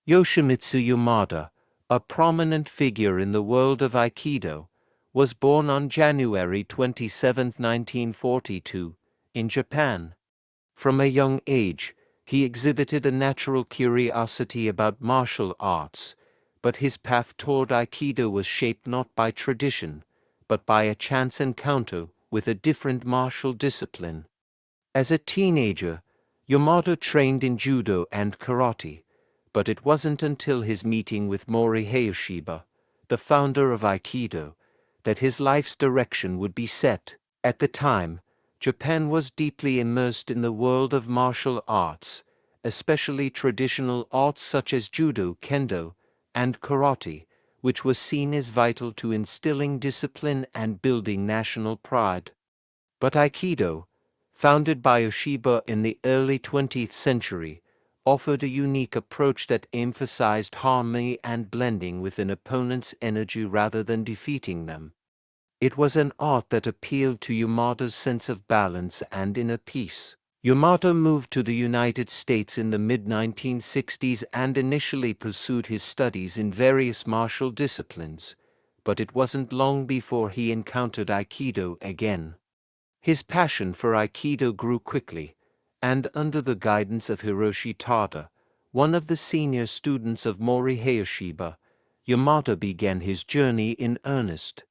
Yoshimitsu Yamada, a prominent figure in the world of Aikido, was born on January 27, 1942, in Japan. From a young age, he exhibited a natural curiosity about martial arts, but his path toward Aikido was shaped not by tradition, but by a chance encounter with a different martial discipline. As a teenager, Yamada trained in judo and karate, but it wasn't until his meeting with Mori Hayashiba, the founder of Aikido, that his life's direction would be set. At the time, Japan was deeply immersed in the world of martial arts, especially traditional arts such as judo, kendo, and karate, which was seen as vital to instilling discipline and building national pride. But Aikido, founded by Yoshiba in the early 20th century, offered a unique approach that emphasized harmony and blending with an opponent's energy rather than defeating them. It was an art that appealed to Yamada's sense of balance and inner peace. Yamada moved to the United States in the mid-1960s and initially pursued his studies in various martial disciplines, but it wasn't long before he encountered Aikido again. His passion for Aikido grew quickly, and under the guidance of Hiroshi Tada, one of the senior students of Mori Hayashiba, Yamada began his journey in earnest.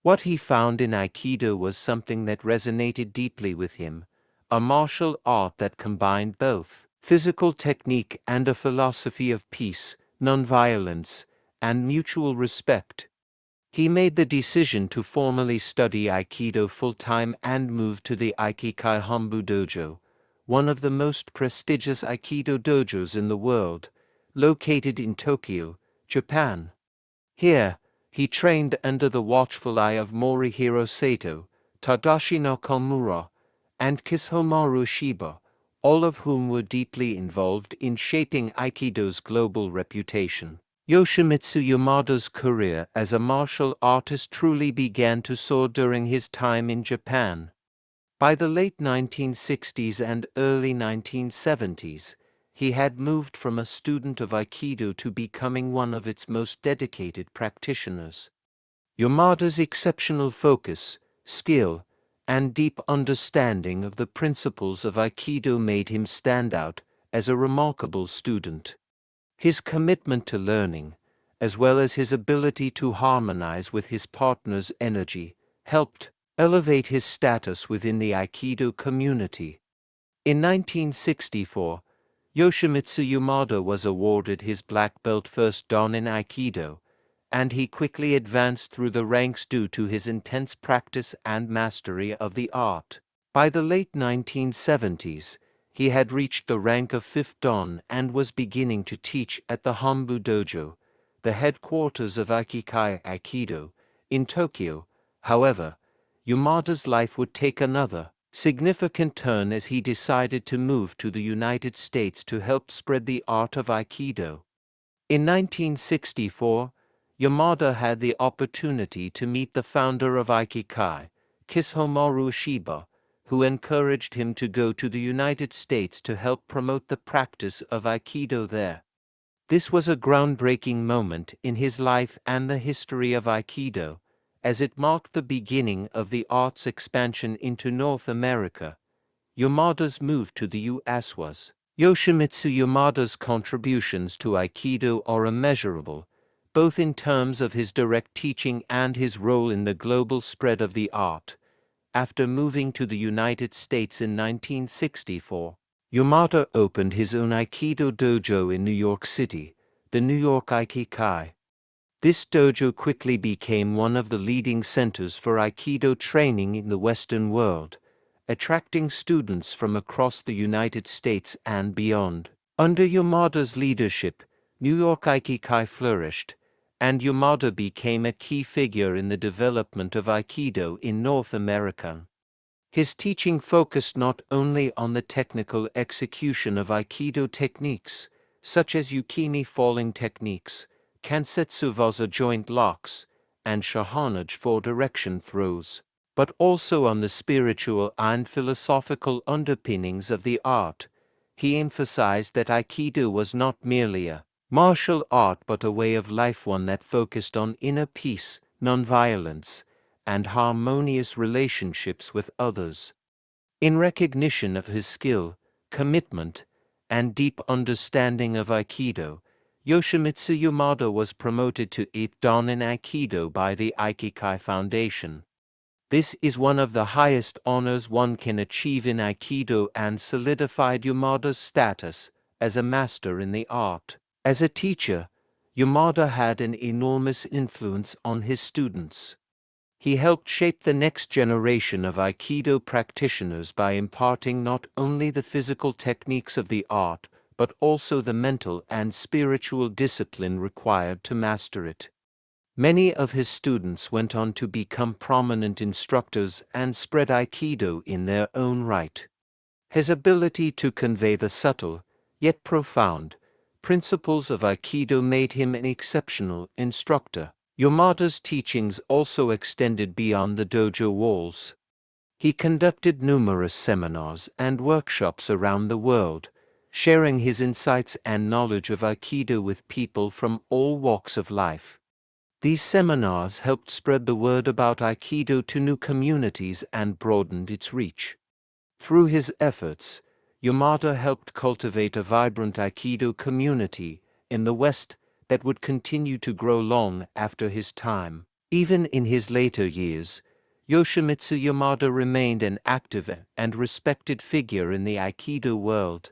What he found in Aikido was something that resonated deeply with him, a martial art that combined both physical technique and a philosophy of peace, nonviolence, and mutual respect. He made the decision to formally study Aikido full-time and moved to the Aikikai Hombu Dojo, one of the most prestigious Aikido dojos in the world, located in Tokyo, Japan. Here, he trained under the watchful eye of Morihiro Sato, Tadashi Nakamura, and Kisomaru Shiba, all of whom were deeply involved in shaping Aikido's global reputation. Yoshimitsu Yamada's career as a martial artist truly began to soar during his time in Japan. By the late 1960s and early 1970s, he had moved from a student of Aikido to becoming one of its most dedicated practitioners. Yamada's exceptional focus, skill, and deep understanding of the principles of Aikido made him stand out as a remarkable student. His commitment to learning, as well as his ability to harmonize with his partner's energy, helped elevate his status within the Aikido community. In 1964, Yoshimitsu Yamada was awarded his black belt first dan in Aikido, and he quickly advanced through the ranks due to his intense practice and mastery of the art. By the late 1970s, he had reached the rank of 5th dan and was beginning to teach at the Hombu Dojo, the headquarters of Aikikai Aikido, in Tokyo. However, Yamada's life would take another significant turn as he decided to move to the United States to help spread the art of Aikido. In 1964, Yamada had the opportunity to meet the founder of Aikikai, Kisomaru Shiba, who encouraged him to go to the United States to help promote the practice of Aikido there. This was a groundbreaking moment in his life and the history of Aikido, as it marked the beginning of the art's expansion into North America. Yamada's move to the U.S. was. Yoshimitsu Yamada's contributions to Aikido are immeasurable, both in terms of his direct teaching and his role in the global spread of the art. After moving to the United States in 1964, Yamada opened his own Aikido dojo in New York City, the New York Aikikai. This dojo quickly became one of the leading centers for Aikido training in the Western world, attracting students from across the United States and beyond. Under Yamada's leadership, New York Aikikai flourished, and Yamada became a key figure in the development of Aikido in North America. His teaching focused not only on the technical execution of Aikido techniques, such as Yukimi falling techniques, Kansetsu Waza joint locks, and Shahanage for direction throws, but also on the spiritual and philosophical underpinnings of the art. He emphasized that Aikido was not merely a martial art but a way of life, one that focused on inner peace, nonviolence, and harmonious relationships with others. In recognition of his skill, commitment, and deep understanding of Aikido, Yoshimitsu Yamada was promoted to 8th Dan in Aikido by the Aikikai Foundation. This is one of the highest honors one can achieve in Aikido and solidified Yamada's status as a master in the art. As a teacher, Yamada had an enormous influence on his students. He helped shape the next generation of Aikido practitioners by imparting not only the physical techniques of the art, but also the mental and spiritual discipline required to master it. Many of his students went on to become prominent instructors and spread Aikido in their own right. His ability to convey the subtle, yet profound, principles of Aikido made him an exceptional instructor. Yamada's teachings also extended beyond the dojo walls. He conducted numerous seminars and workshops around the world, sharing his insights and knowledge of Aikido with people from all walks of life. These seminars helped spread the word about Aikido to new communities and broadened its reach. Through his efforts, Yamada helped cultivate a vibrant Aikido community in the West that would continue to grow long after his time. Even in his later years, Yoshimitsu Yamada remained an active and respected figure in the Aikido world.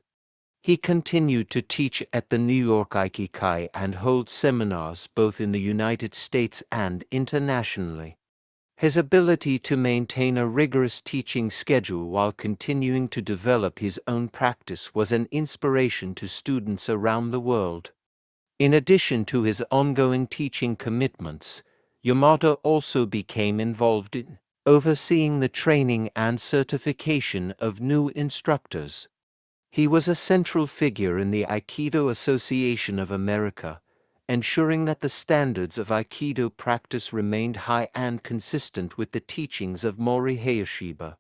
He continued to teach at the New York Aikikai and hold seminars both in the United States and internationally. His ability to maintain a rigorous teaching schedule while continuing to develop his own practice was an inspiration to students around the world. In addition to his ongoing teaching commitments, Yamada also became involved in overseeing the training and certification of new instructors. He was a central figure in the Aikido Association of America, ensuring that the standards of Aikido practice remained high and consistent with the teachings of Mori Hayashiba.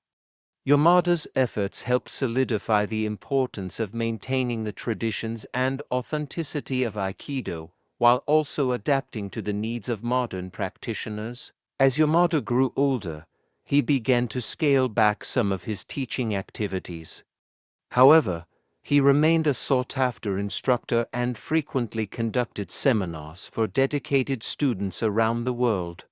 Yamada's efforts helped solidify the importance of maintaining the traditions and authenticity of Aikido, while also adapting to the needs of modern practitioners. As Yamada grew older, he began to scale back some of his teaching activities. However, he remained a sought-after instructor and frequently conducted seminars for dedicated students around the world.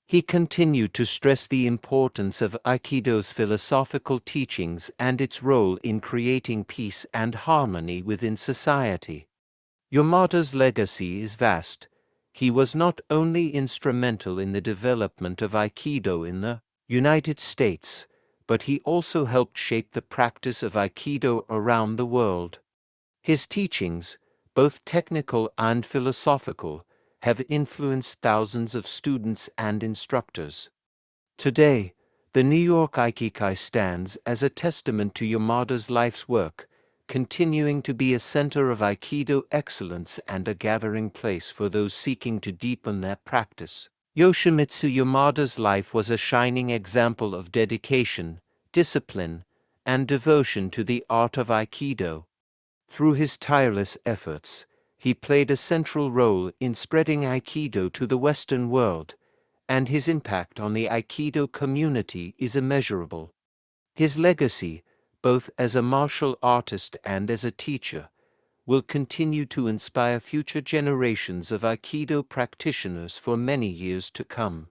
He continued to stress the importance of Aikido's philosophical teachings and its role in creating peace and harmony within society. Yamada's legacy is vast. He was not only instrumental in the development of Aikido in the United States, but he also helped shape the practice of Aikido around the world. His teachings, both technical and philosophical, have influenced thousands of students and instructors. Today, the New York Aikikai stands as a testament to Yamada's life's work, continuing to be a center of Aikido excellence and a gathering place for those seeking to deepen their practice. Yoshimitsu Yamada's life was a shining example of dedication, discipline, and devotion to the art of Aikido. Through his tireless efforts, he played a central role in spreading Aikido to the Western world, and his impact on the Aikido community is immeasurable. His legacy, both as a martial artist and as a teacher, will continue to inspire future generations of Aikido practitioners for many years to come.